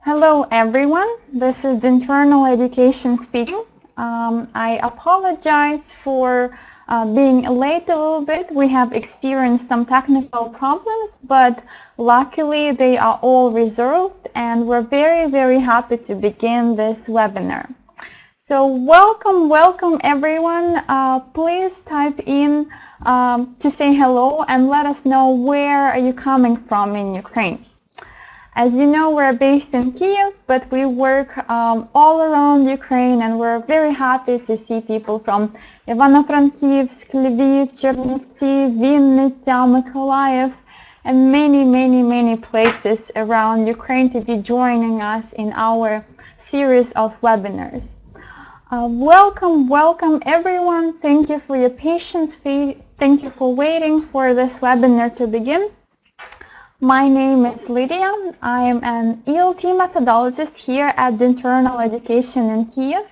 Hello everyone, this is Dinternal Education speaking. I apologize for being late a little bit. We have experienced some technical problems, but luckily they are all resolved and we're very happy to begin this webinar. So welcome everyone. Please type in to say hello and let us know where are you coming from in Ukraine. As you know, we're based in Kyiv, but we work all around Ukraine, and we're very happy to see people from Ivano-Frankivsk, Lviv, Chernivtsi, Vinnytsia, Mykolaiv, and many places around Ukraine to be joining us in our series of webinars. Welcome everyone. Thank you for your patience. Thank you for waiting for this webinar to begin. My name is Lydia. I am an ELT methodologist here at Dinternal Education in Kyiv,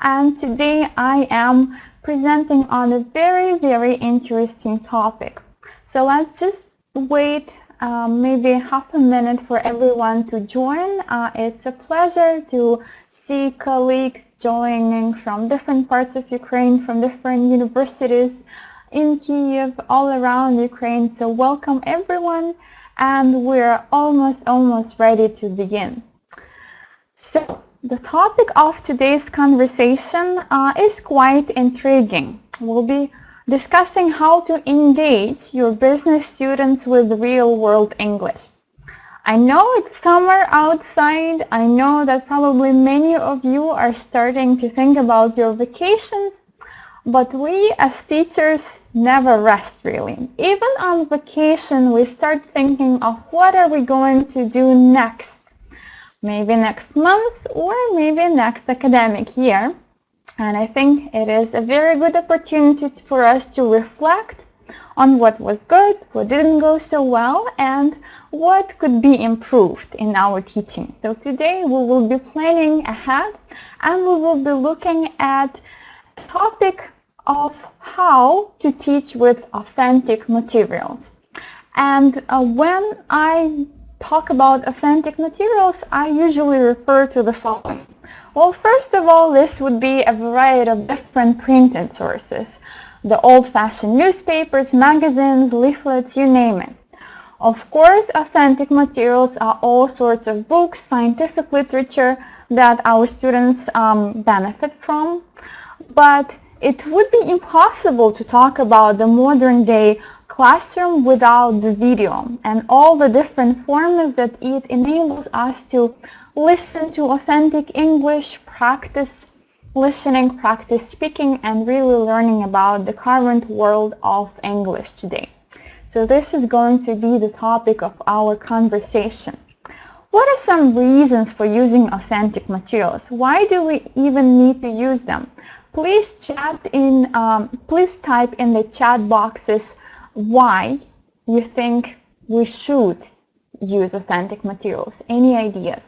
and today I am presenting on a very interesting topic. So let's just wait maybe half a minute for everyone to join. It's a pleasure to see colleagues joining from different parts of Ukraine, from different universities in Kyiv, all around Ukraine. So welcome everyone. And we're almost ready to begin. So the topic of today's conversation is quite intriguing. We'll be discussing how to engage your business students with real-world English. I know it's summer outside. I know that probably many of you are starting to think about your vacations, but we as teachers never rest really. Even on vacation, we start thinking of what are we going to do next. Maybe next month or maybe next academic year. And I think it is a very good opportunity for us to reflect on what was good, what didn't go so well, and what could be improved in our teaching. So today we will be planning ahead and we will be looking at a topic of how to teach with authentic materials. And when I talk about authentic materials, I usually refer to the following. Well, first of all, this would be a variety of different printed sources. The old-fashioned newspapers, magazines, leaflets, you name it. Of course, authentic materials are all sorts of books, scientific literature that our students benefit from. But it would be impossible to talk about the modern day classroom without the video and all the different formats that it enables us to listen to authentic English, practice listening, practice speaking, and really learning about the current world of English today. So this is going to be the topic of our conversation. What are some reasons for using authentic materials? Why do we even need to use them? Please type in the chat boxes why you think we should use authentic materials. Any ideas?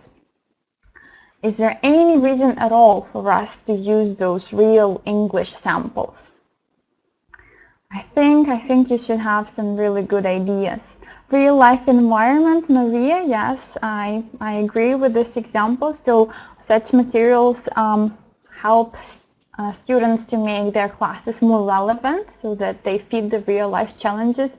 Is there any reason at all for us to use those real English samples? I think you should have some really good ideas. Real life environment, Maria, yes, I agree with this example. So such materials help students to make their classes more relevant so that they fit the real-life challenges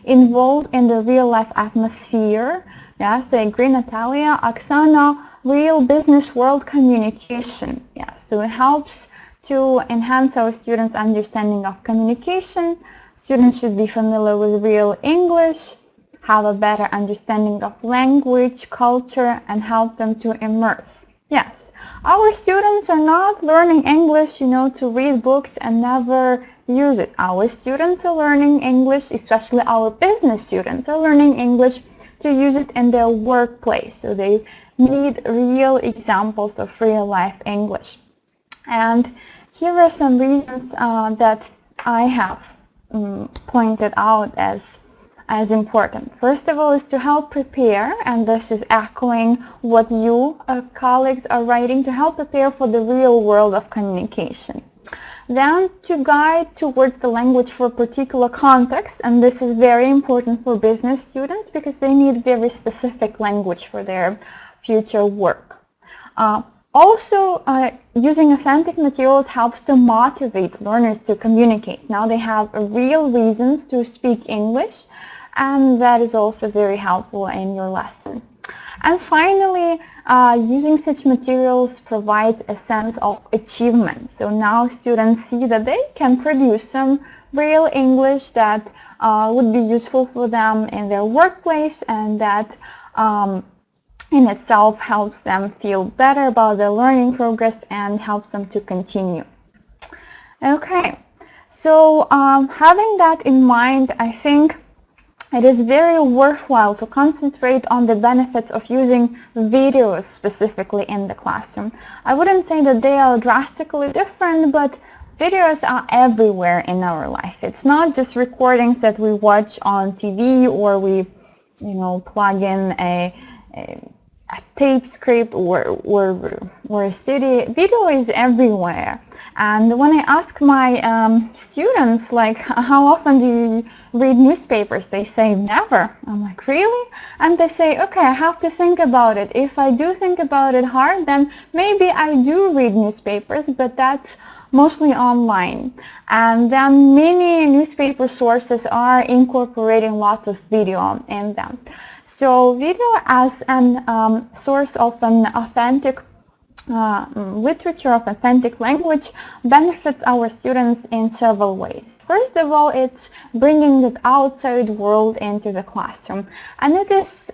involved in the real-life atmosphere. Yes, I agree, Natalia. Oksana, real business world communication. Yes, so it helps to enhance our students' understanding of communication. Students should be familiar with real English, have a better understanding of language, culture, and help them to immerse. Yes, our students are not learning English, to read books and never use it. Our students are learning English, especially our business students are learning English to use it in their workplace. So they need real examples of real life English. And here are some reasons that I have pointed out as important. First of all is to help prepare, and this is echoing what you colleagues are writing, to help prepare for the real world of communication. Then to guide towards the language for a particular context, and this is very important for business students because they need very specific language for their future work. Also, using authentic materials helps to motivate learners to communicate. Now they have real reasons to speak English, and that is also very helpful in your lessons. And finally, using such materials provides a sense of achievement. So now students see that they can produce some real English that would be useful for them in their workplace, and that in itself helps them feel better about their learning progress and helps them to continue. Okay, so having that in mind, I think it is very worthwhile to concentrate on the benefits of using videos specifically in the classroom. I wouldn't say that they are drastically different, but videos are everywhere in our life. It's not just recordings that we watch on TV, or we, plug in a tape script or a CD. Video is everywhere. And when I ask my students, like, how often do you read newspapers, they say never. I'm like, really? And they say, okay, I have to think about it. If I do think about it hard, then maybe I do read newspapers, but that's mostly online. And then many newspaper sources are incorporating lots of video in them. So video as an source of an authentic literature, of authentic language, benefits our students in several ways. First of all, it's bringing the outside world into the classroom, and it is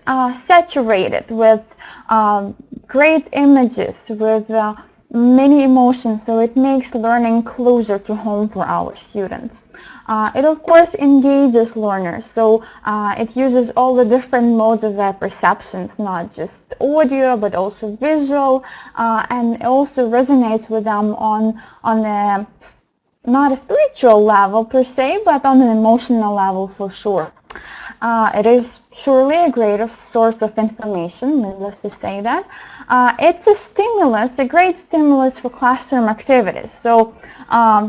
saturated with great images, with many emotions, so it makes learning closer to home for our students. It of course engages learners, so it uses all the different modes of their perceptions, not just audio but also visual, and also resonates with them on a, not a spiritual level per se, but on an emotional level for sure. It is surely a great source of information, needless to say that. It's a stimulus, a great stimulus for classroom activities. So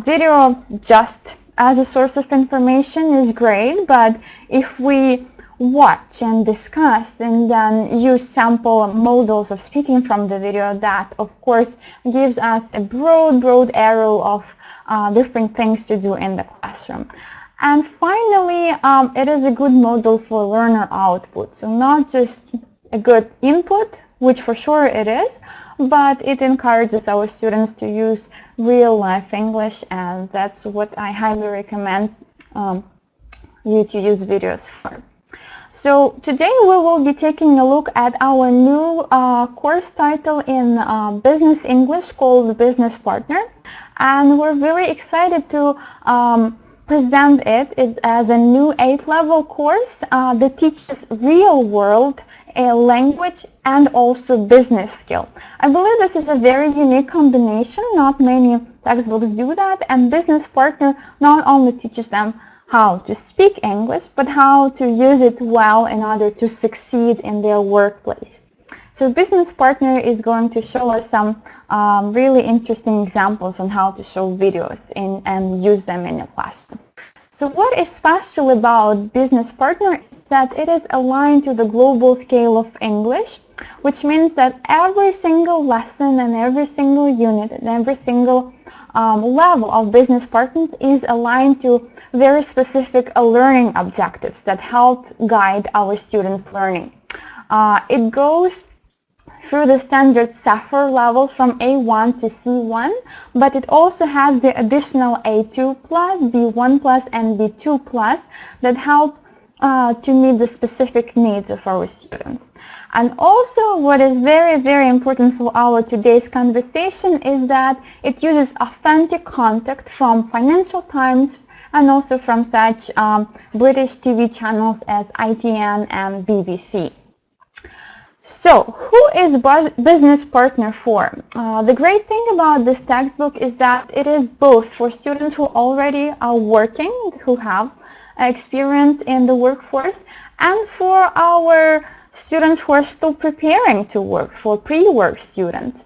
video just as a source of information is great, but if we watch and discuss and then use sample models of speaking from the video, that of course gives us a broad arrow of different things to do in the classroom. And finally, it is a good model for learner output. So not just a good input, which for sure it is, but it encourages our students to use real-life English, and that's what I highly recommend you to use videos for. So today we will be taking a look at our new course title in Business English called Business Partner, and we're very excited to present it as a new 8-level course that teaches real-world language and also business skill. I believe this is a very unique combination. Not many textbooks do that, and Business Partner not only teaches them how to speak English, but how to use it well in order to succeed in their workplace. So Business Partner is going to show us some really interesting examples on how to show videos and use them in your classroom. So what is special about Business Partner is that it is aligned to the global scale of English, which means that every single lesson and every single unit and every single level of Business Partner is aligned to very specific learning objectives that help guide our students' learning. It goes through the standard Sapphire levels from A1 to C1, but it also has the additional A2+, B1+, and B2+, that help to meet the specific needs of our students. And also what is very important for our today's conversation is that it uses authentic content from Financial Times and also from such British TV channels as ITN and BBC. So, who is Business Partner for? The great thing about this textbook is that it is both for students who already are working, who have experience in the workforce, and for our students who are still preparing to work, for pre-work students.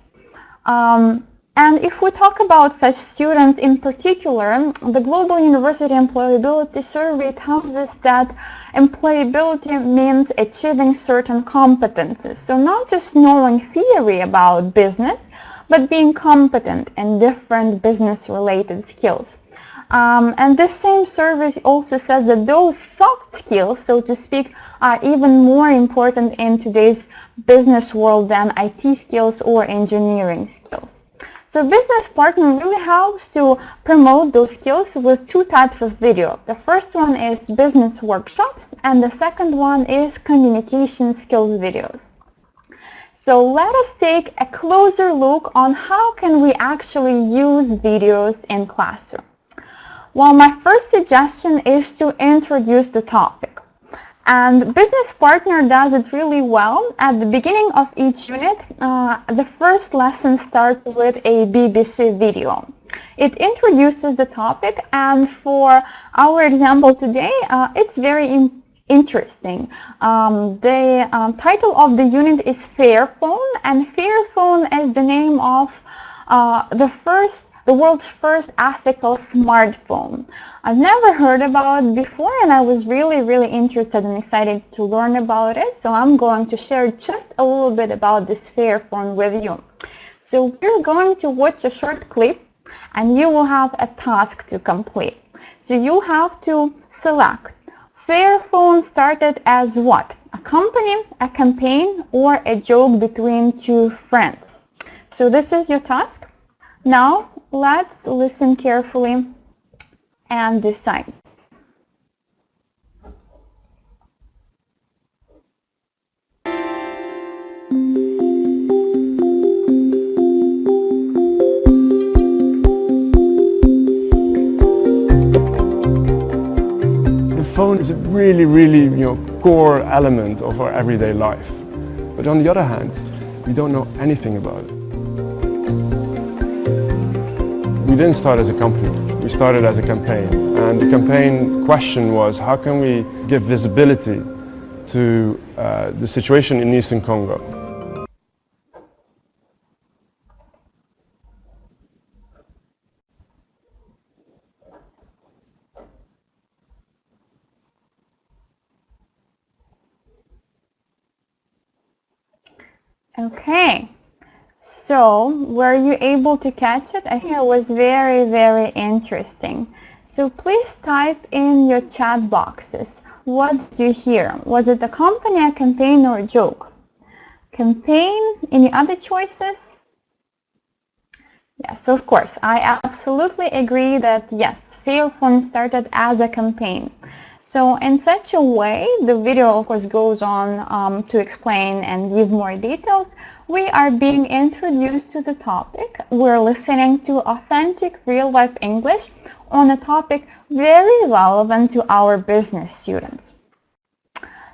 And if we talk about such students in particular, the Global University Employability Survey tells us that employability means achieving certain competences. So not just knowing theory about business, but being competent in different business-related skills. And this same survey also says that those soft skills, so to speak, are even more important in today's business world than IT skills or engineering skills. So business partner really helps to promote those skills with two types of video. The first one is business workshops, and the second one is communication skills videos. So let us take a closer look on how can we actually use videos in classroom. Well, my first suggestion is to introduce the topic. And business partner does it really well. At the beginning of each unit, the first lesson starts with a BBC video. It introduces the topic, and for our example today, it's very interesting. The title of the unit is Fairphone, and Fairphone is the name of the world's first ethical smartphone. I've never heard about it before, and I was really interested and excited to learn about it. So I'm going to share just a little bit about this Fairphone with you. So we're going to watch a short clip, and you will have a task to complete. So you have to select Fairphone started as what? A company, a campaign, or a joke between two friends. So this is your task. Now, let's listen carefully and decide. The phone is a really core element of our everyday life. But on the other hand, we don't know anything about it. We didn't start as a company, we started as a campaign, and the campaign question was how can we give visibility to the situation in Eastern Congo. Okay. So, were you able to catch it? I think it was very interesting. So please type in your chat boxes. What did you hear? Was it a company, a campaign, or a joke? Campaign? Any other choices? Yes, of course. I absolutely agree that yes, Fairphone started as a campaign. So in such a way, the video of course goes on to explain and give more details. We are being introduced to the topic. We're listening to authentic real-life English on a topic very relevant to our business students.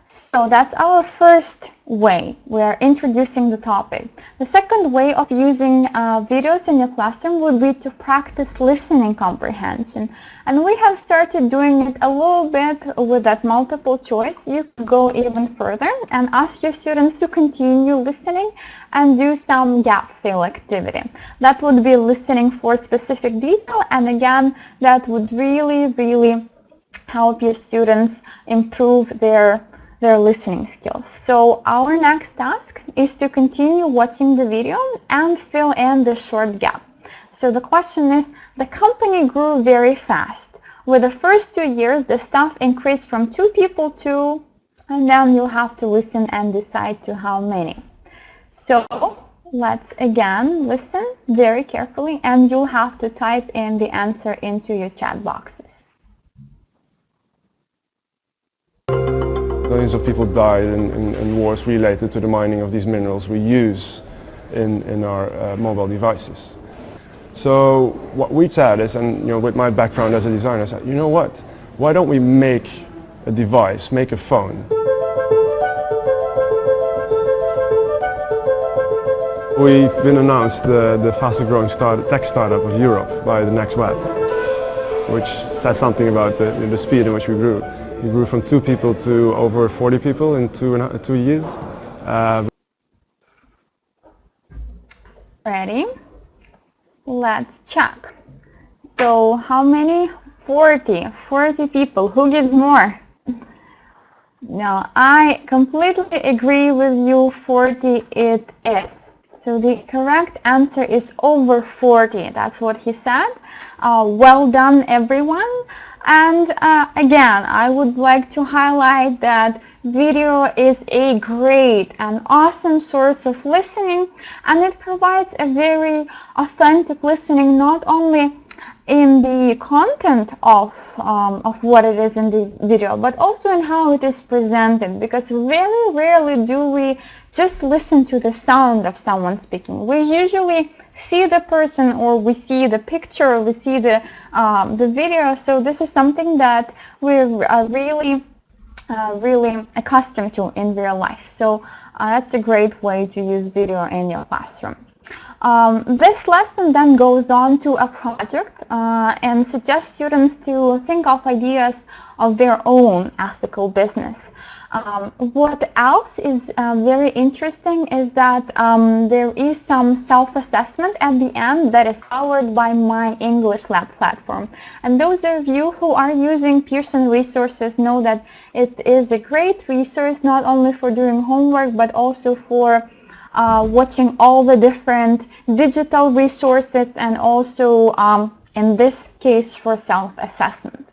So that's our first way. We are introducing the topic. The second way of using videos in your classroom would be to practice listening comprehension. And we have started doing it a little bit with that multiple choice. You can go even further and ask your students to continue listening and do some gap fill activity. That would be listening for specific detail, and again, that would really help your students improve their listening skills. So our next task is to continue watching the video and fill in the short gap. So the question is, the company grew very fast. With the first 2 years, the staff increased from 2 people to, and then you'll have to listen and decide to how many. So let's again listen very carefully, and you'll have to type in the answer into your chat boxes. Millions of people died in wars related to the mining of these minerals we use in our mobile devices. So what we said is, and with my background as a designer, I said, you know what? Why don't we make a device, make a phone? We've been announced the fastest growing tech startup of Europe by the Next Web, which says something about the speed in which we grew. We grew from 2 people to over 40 people in 2 years. Ready? Let's check. So how many? 40 people. Who gives more? No, I completely agree with you. 40 it is. So the correct answer is over 40. That's what he said. Well done, everyone. And again, I would like to highlight that video is a great and awesome source of listening, and it provides a very authentic listening, not only in the content of what it is in the video, but also in how it is presented, because very rarely do we just listen to the sound of someone speaking. We usually see the person, or we see the picture, or we see the video. So this is something that we're really accustomed to in real life. So that's a great way to use video in your classroom. This lesson then goes on to a project and suggests students to think of ideas of their own ethical business. What else is very interesting is that there is some self-assessment at the end that is powered by my English Lab platform. And those of you who are using Pearson resources know that it is a great resource not only for doing homework, but also for watching all the different digital resources, and also in this case for self-assessment.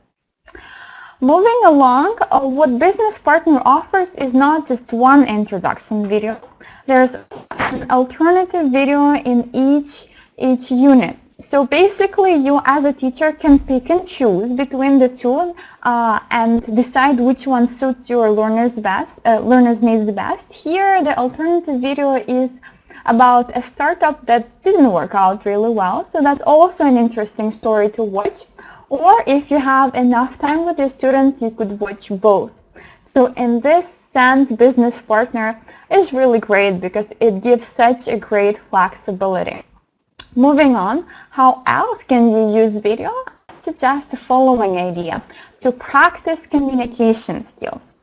Moving along, what Business Partner offers is not just one introduction video. There's an alternative video in each unit. So basically, you as a teacher can pick and choose between the two and decide which one suits your learners needs the best. Here, the alternative video is about a startup that didn't work out really well, so that's also an interesting story to watch. Or if you have enough time with your students, you could watch both. So in this sense, Business Partner is really great because it gives such a great flexibility. Moving on, how else can you use video? I suggest the following idea: to practice communication skills.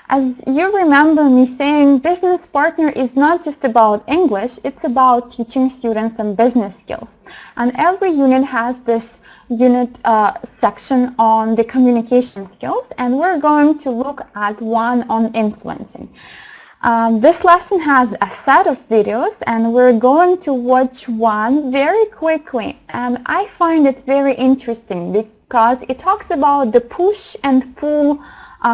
As you remember me saying, Business Partner is not just about English, it's about teaching students some business skills. And every unit has this unit section on the communication skills, and we're going to look at one on influencing. This lesson has a set of videos, and we're going to watch one very quickly. And I find it very interesting because it talks about the push and pull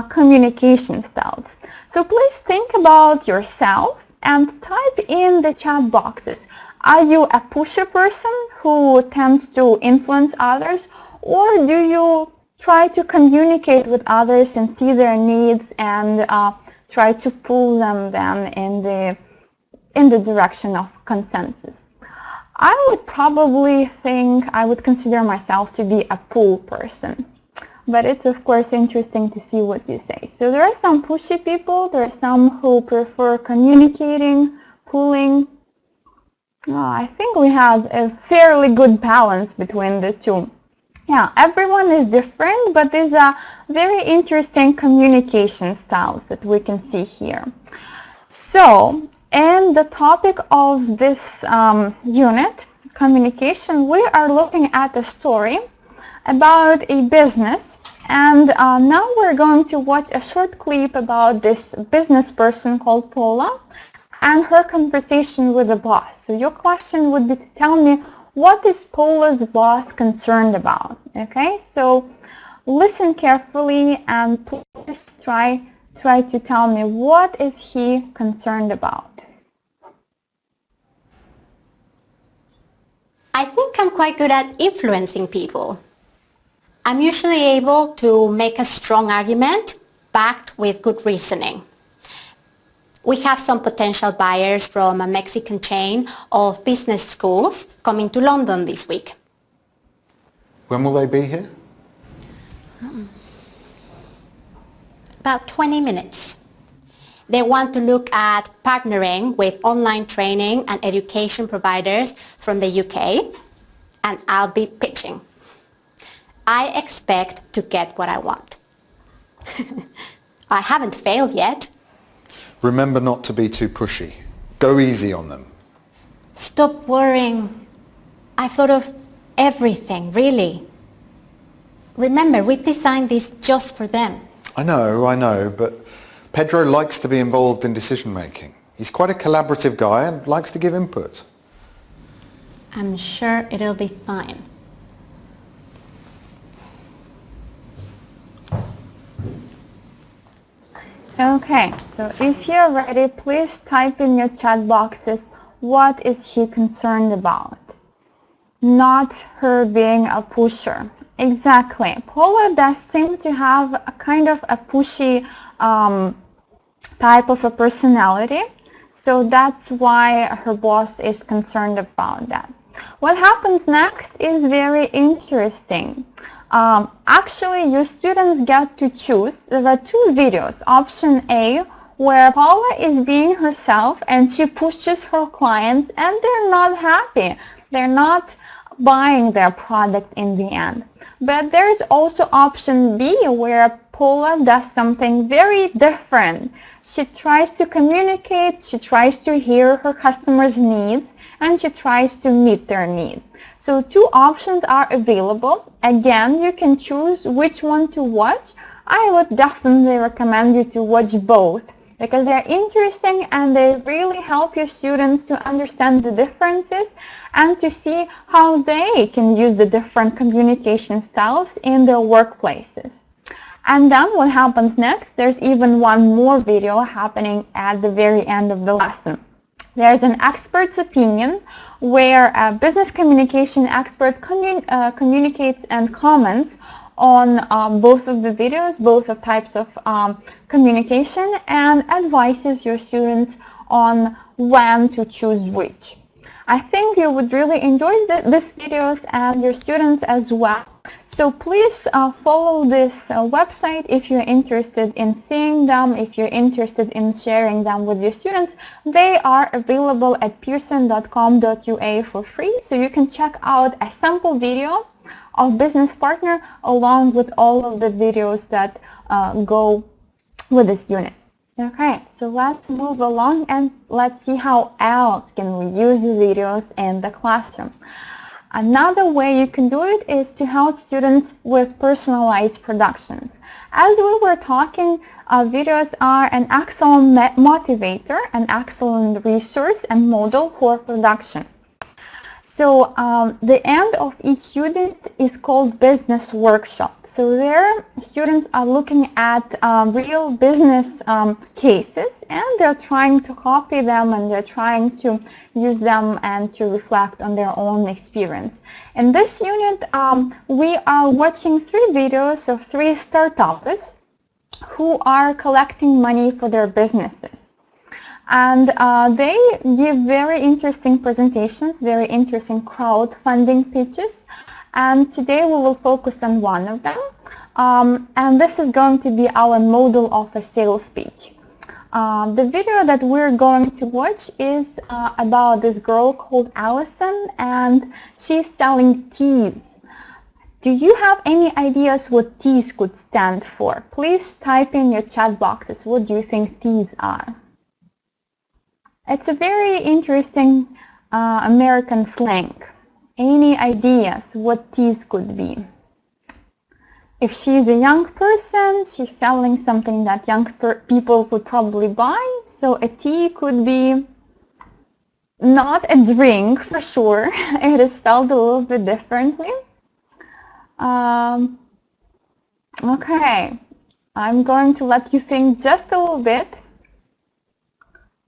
communication styles. So please think about yourself and type in the chat boxes. Are you a pusher person who tends to influence others, or do you try to communicate with others and see their needs and try to pull them then in the direction of consensus? I would probably think I would consider myself to be a pull person. But it's of course interesting to see what you say. So there are some pushy people, there are some who prefer communicating, pulling. I think we have a fairly good balance between the two. Yeah, everyone is different, but there's a very interesting communication styles that we can see here. So, in the topic of this unit, communication, we are looking at a story about a business, and now we're going to watch a short clip about this business person called Paula and her conversation with the boss. So your question would be to tell me, what is Paula's boss concerned about? Okay, so listen carefully and please try to tell me, what is he concerned about? I think I'm quite good at influencing people. I'm usually able to make a strong argument backed with good reasoning. We have some potential buyers from a Mexican chain of business schools coming to London this week. When will they be here? About 20 minutes. They want to look at partnering with online training and education providers from the UK, and I'll be pitching. I expect to get what I want. I haven't failed yet. Remember not to be too pushy. Go easy on them. Stop worrying. I thought of everything, really. Remember, we've designed this just for them. I know, but Pedro likes to be involved in decision making. He's quite a collaborative guy and likes to give input. I'm sure it'll be fine. Okay, so if you're ready, please type in your chat boxes, what is he concerned about? Not her being a pusher. Exactly. Paula does seem to have a kind of a pushy type of a personality, so that's why her boss is concerned about that. What happens next is very interesting. Actually, your students get to choose. There are two videos. Option A, where Paula is being herself and she pushes her clients and they're not happy. They're not buying their product in the end. But there's also option B, where Paula does something very different. She tries to communicate, she tries to hear her customers' needs, and she tries to meet their needs. So two options are available. Again, you can choose which one to watch. I would definitely recommend you to watch both, because they're interesting and they really help your students to understand the differences and to see how they can use the different communication styles in their workplaces. And then what happens next, there's even one more video happening at the very end of the lesson. There's an expert's opinion where a business communication expert communicates and comments on both of the videos, both of types of communication, and advises your students on when to choose which. I think you would really enjoy these videos and your students as well. So please follow this website if you're interested in seeing them, if you're interested in sharing them with your students. They are available at pearson.com.ua for free, so you can check out a sample video of Business Partner along with all of the videos that go with this unit. Okay, so let's move along and let's see how else can we use the videos in the classroom. Another way you can do it is to help students with personalized productions. As we were talking, videos are an excellent motivator, an excellent resource and model for production. So the end of each unit is called business workshop. So there students are looking at real business cases and they're trying to copy them and they're trying to use them and to reflect on their own experience. In this unit, we are watching 3 videos of 3 startups who are collecting money for their businesses. And they give very interesting presentations, very interesting crowdfunding pitches. And today we will focus on one of them. And this is going to be our model of a sales pitch. The video that we're going to watch is about this girl called Allison, and she's selling teas. Do you have any ideas what teas could stand for? Please type in your chat boxes. What do you think teas are? It's a very interesting American slang. Any ideas what teas could be? If she's a young person, she's selling something that young people would probably buy. So a tea could be not a drink for sure. It is spelled a little bit differently. Okay, I'm going to let you think just a little bit.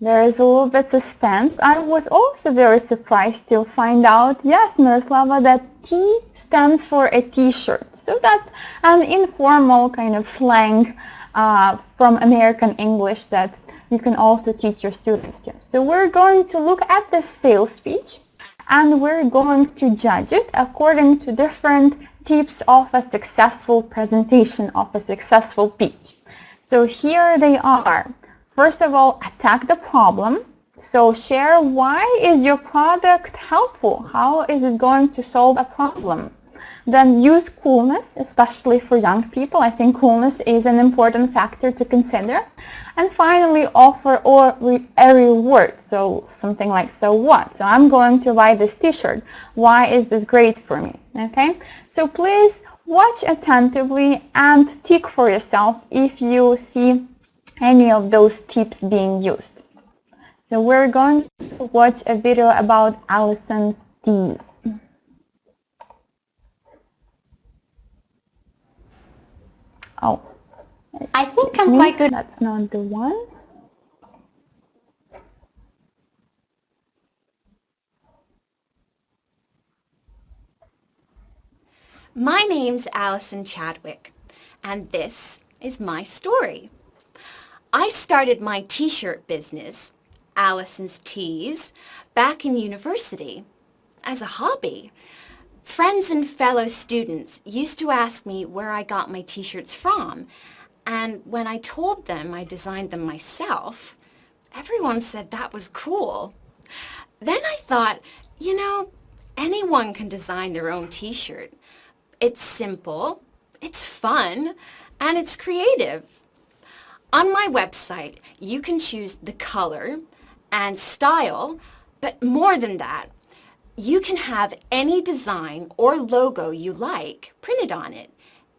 There is a little bit suspense. I was also very surprised to find out, yes, Miroslava, that T stands for a t-shirt. So that's an informal kind of slang from American English that you can also teach your students to. So we're going to look at the sales speech and we're going to judge it according to different tips of a successful presentation, of a successful pitch. So here they are. First of all, attack the problem. So share why is your product helpful? How is it going to solve a problem? Then use coolness, especially for young people. I think coolness is an important factor to consider. And finally, offer a reward. So something like, so what? So I'm going to buy this t-shirt. Why is this great for me? Okay? So please watch attentively and tick for yourself if you see any of those tips being used. So we're going to watch a video about Allison's teas. Oh, I think I'm quite good. That's not the one. My name's Allison Chadwick, and this is my story. I started my t-shirt business, Allison's Tees, back in university as a hobby. Friends and fellow students used to ask me where I got my t-shirts from, and when I told them I designed them myself, everyone said that was cool. Then I thought, you know, anyone can design their own t-shirt. It's simple, it's fun, and it's creative. On my website, you can choose the color and style, but more than that, you can have any design or logo you like printed on it,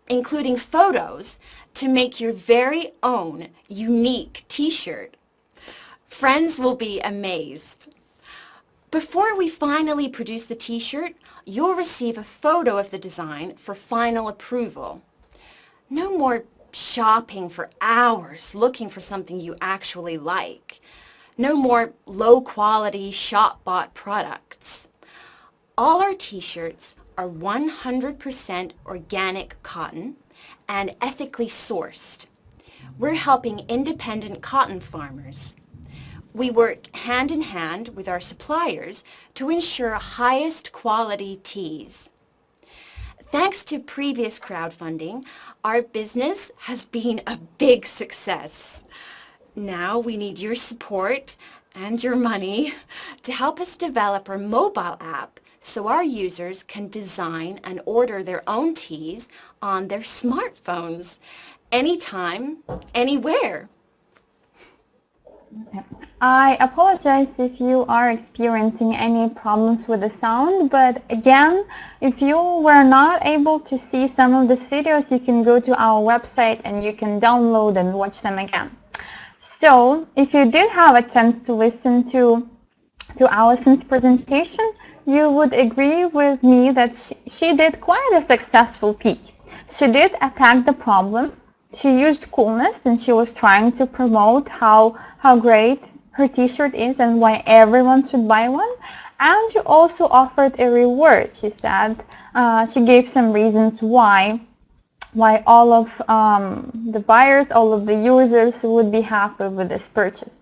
including photos, to make your very own unique t-shirt. Friends will be amazed. Before we finally produce the t-shirt, you'll receive a photo of the design for final approval. No more shopping for hours looking for something you actually like. No more low-quality, shop-bought products. All our t-shirts are 100% organic cotton and ethically sourced. We're helping independent cotton farmers. We work hand in hand with our suppliers to ensure highest quality teas. Thanks to previous crowdfunding, our business has been a big success. Now we need your support and your money to help us develop our mobile app so our users can design and order their own teas on their smartphones, anytime, anywhere. I apologize if you are experiencing any problems with the sound, but again, if you were not able to see some of these videos, you can go to our website and you can download and watch them again. So, if you did have a chance to listen to Allison's presentation, you would agree with me that she did quite a successful pitch. She did attack the problem. She used coolness, and she was trying to promote how great her t-shirt is and why everyone should buy one. And she also offered a reward. She said, she gave some reasons why all of the buyers, all of the users would be happy with this purchase.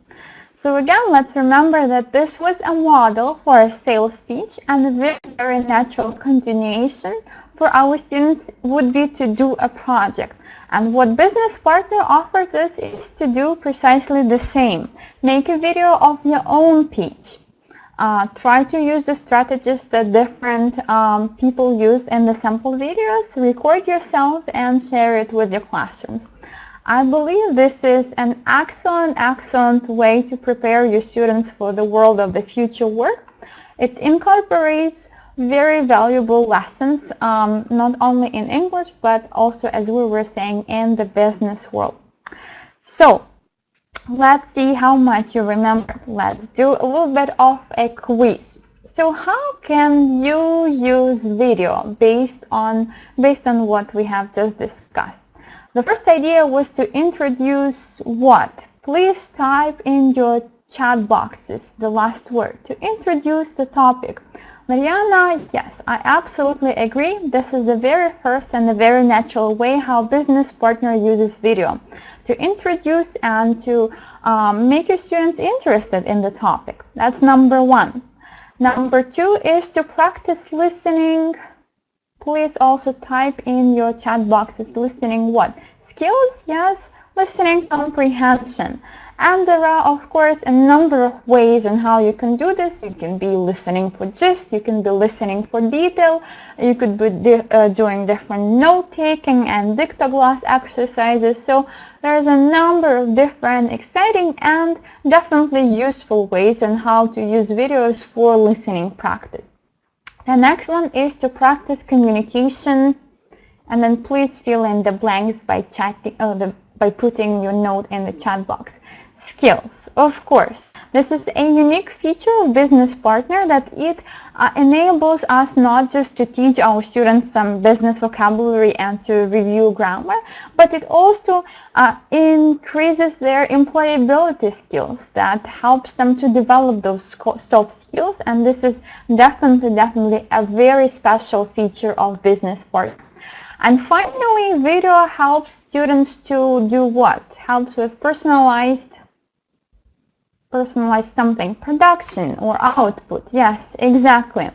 So again, let's remember that this was a model for a sales pitch, and a very natural continuation for our students would be to do a project. And what Business Partner offers us is to do precisely the same. Make a video of your own pitch. Try to use the strategies that different people use in the sample videos. Record yourself and share it with your classrooms. I believe this is an excellent way to prepare your students for the world of the future work. It incorporates very valuable lessons, not only in English, but also, as we were saying, in the business world. So, let's see how much you remember. Let's do a little bit of a quiz. So how can you use video based on what we have just discussed? The first idea was to introduce what? Please type in your chat boxes the last word to introduce the topic. Mariana, yes, I absolutely agree. This is the very first and the very natural way how Business Partner uses video to introduce and to make your students interested in the topic. That's number one. Number two is to practice listening. Please also type in your chat boxes listening what? Skills, yes, listening comprehension. And there are, of course, a number of ways on how you can do this. You can be listening for gist, you can be listening for detail, you could be doing different note-taking and dictogloss exercises. So there's a number of different exciting and definitely useful ways on how to use videos for listening practice. The next one is to practice communication, and then please fill in the blanks by by putting your note in the chat box. Skills, of course. This is a unique feature of Business Partner that it enables us not just to teach our students some business vocabulary and to review grammar, but it also increases their employability skills. That helps them to develop those soft skills, and this is definitely a very special feature of Business Partner. And finally, video helps students to do what? Helps with personalized something, production or output. Yes, exactly.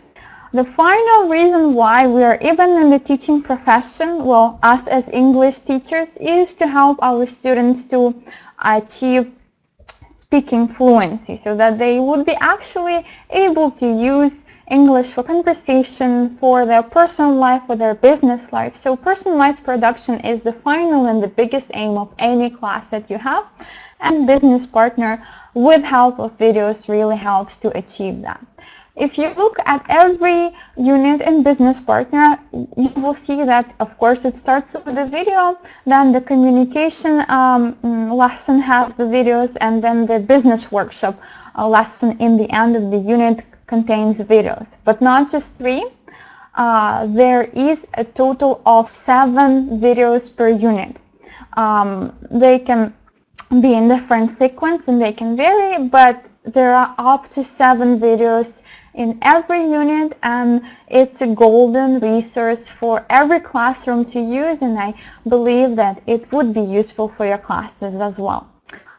The final reason why we are even in the teaching profession, well, us as English teachers, is to help our students to achieve speaking fluency, so that they would be actually able to use English for conversation, for their personal life, for their business life. So personalized production is the final and the biggest aim of any class that you have, and Business Partner with help of videos really helps to achieve that. If you look at every unit in Business Partner, you will see that, of course, it starts with the video, then the communication lesson has the videos, and then the business workshop lesson in the end of the unit contains videos. But not just 3. There is a total of 7 videos per unit. They can be in different sequence and they can vary, but there are up to 7 videos in every unit, and it's a golden resource for every classroom to use, and I believe that it would be useful for your classes as well.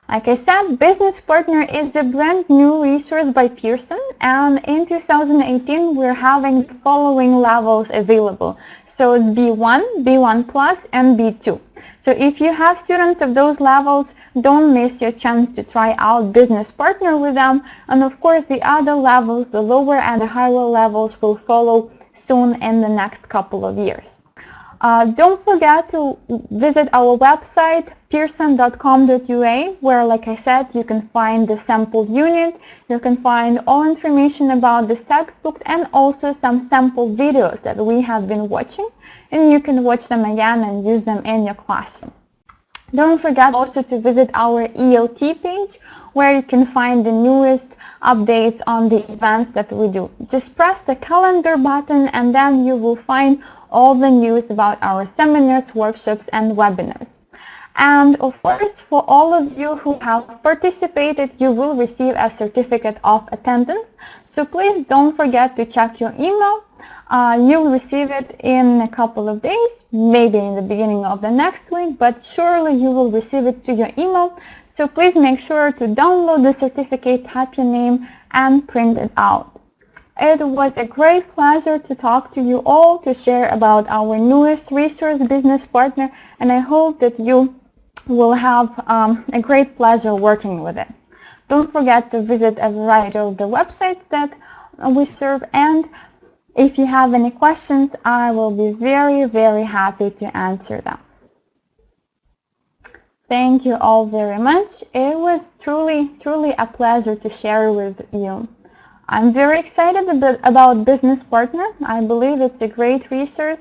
Like I said, Business Partner is a brand new resource by Pearson, and in 2018 we're having the following levels available. So it's B1, B1 Plus, and B2. So if you have students of those levels, don't miss your chance to try out Business Partner with them. And of course, the other levels, the lower and the higher levels, will follow soon in the next couple of years. Don't forget to visit our website, pearson.com.ua, where, like I said, you can find the sample unit, you can find all information about this textbook, and also some sample videos that we have been watching, and you can watch them again and use them in your classroom. Don't forget also to visit our ELT page, where you can find the newest updates on the events that we do. Just press the calendar button, and then you will find all the news about our seminars, workshops, and webinars. And of course, for all of you who have participated, you will receive a certificate of attendance. So please don't forget to check your email. You'll receive it in a couple of days, maybe in the beginning of the next week, but surely you will receive it to your email. So please make sure to download the certificate, type your name, and print it out. It was a great pleasure to talk to you all, to share about our newest resource, Business Partner, and I hope that you will have a great pleasure working with it. Don't forget to visit a variety of the websites that we serve, and if you have any questions, I will be very, very happy to answer them. Thank you all very much. It was truly a pleasure to share with you. I'm very excited about Business Partner. I believe it's a great resource,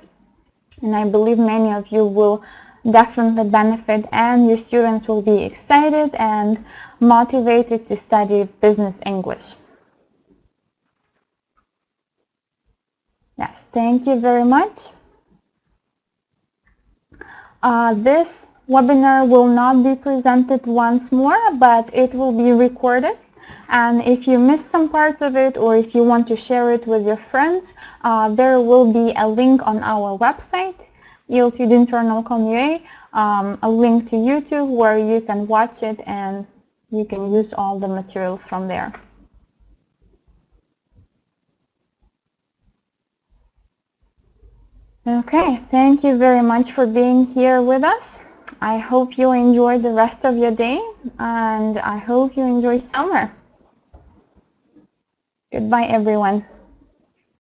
and I believe many of you will definitely benefit, and your students will be excited and motivated to study business English. Yes, thank you very much. This webinar will not be presented once more, but it will be recorded. And if you missed some parts of it, or if you want to share it with your friends, there will be a link on our website, Dinternal.com.ua, a link to YouTube where you can watch it and you can use all the materials from there. Okay, thank you very much for being here with us. I hope you enjoy the rest of your day, and I hope you enjoy summer. Goodbye, everyone.